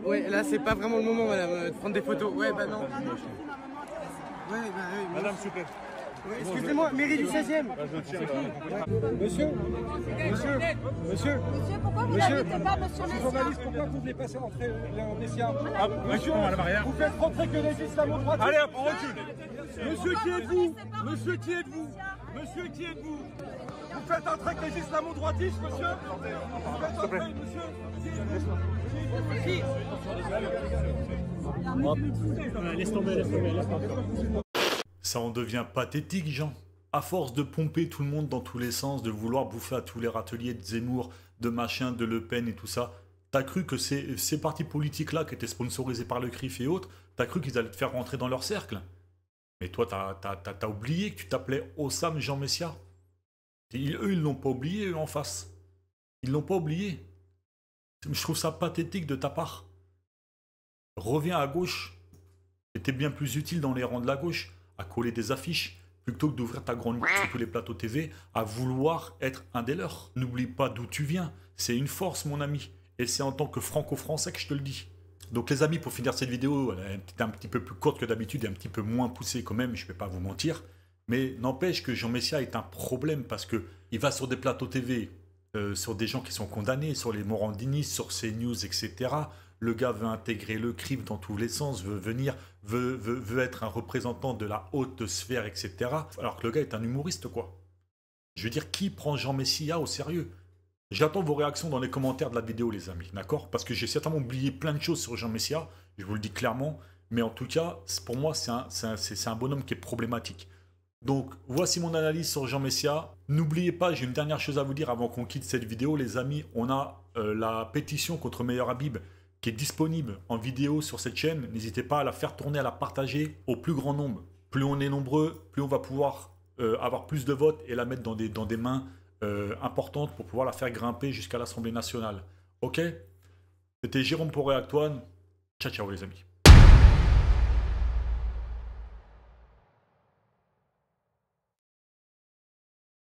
Ouais, là c'est pas vraiment le moment, madame, de prendre des photos. Ouais, bah non. Ouais, bah oui. Madame, s'il vous plaît. Ouais, excusez-moi, mairie du 16e. Monsieur, pourquoi vous n'invitez pas monsieur Messia? journaliste, pourquoi vous ne voulez pas rentrer en Messia? Monsieur, vous faites rentrer que les islamo-droitistes. Allez hop, on recule. Monsieur, qui êtes-vous? Monsieur, qui êtes-vous? Monsieur, qui êtes-vous? Vous faites entrer que les islamo-droitistes, monsieur? Vous faites entrer, monsieur? Laisse tomber. Ça en devient pathétique, Jean. À force de pomper tout le monde dans tous les sens, de vouloir bouffer à tous les râteliers de Zemmour, de machin, de Le Pen et tout ça, t'as cru que ces partis politiques-là, qui étaient sponsorisés par le CRIF et autres, t'as cru qu'ils allaient te faire rentrer dans leur cercle? Mais toi, t'as oublié que tu t'appelais Osam Jean Messia. Eux, ils l'ont pas oublié, eux, en face. Ils l'ont pas oublié. Je trouve ça pathétique de ta part. Reviens à gauche. C'était bien plus utile dans les rangs de la gauche à coller des affiches plutôt que d'ouvrir ta grande bouche sur tous les plateaux TV à vouloir être un des leurs. N'oublie pas d'où tu viens. C'est une force, mon ami. Et c'est en tant que franco-français que je te le dis. Donc les amis, pour finir cette vidéo, elle est un petit peu plus courte que d'habitude et un petit peu moins poussée quand même, je ne vais pas vous mentir. Mais n'empêche que Jean Messia est un problème parce qu'il va sur des plateaux TV, sur des gens qui sont condamnés, sur les Morandini, sur CNews, etc. Le gars veut intégrer le CRIF dans tous les sens, veut être un représentant de la haute sphère, etc. Alors que le gars est un humoriste, quoi. Je veux dire, qui prend Jean Messia au sérieux? J'attends vos réactions dans les commentaires de la vidéo, les amis, d'accord? Parce que j'ai certainement oublié plein de choses sur Jean Messia, je vous le dis clairement. Mais en tout cas, pour moi, c'est un bonhomme qui est problématique. Donc, voici mon analyse sur Jean Messia. N'oubliez pas, j'ai une dernière chose à vous dire avant qu'on quitte cette vidéo, les amis. On a la pétition contre Meilleur Habib qui est disponible en vidéo sur cette chaîne. N'hésitez pas à la faire tourner, à la partager au plus grand nombre. Plus on est nombreux, plus on va pouvoir avoir plus de votes et la mettre dans des mains importantes pour pouvoir la faire grimper jusqu'à l'Assemblée nationale. Ok? C'était Jérôme Poré-Antoine. Ciao, ciao les amis.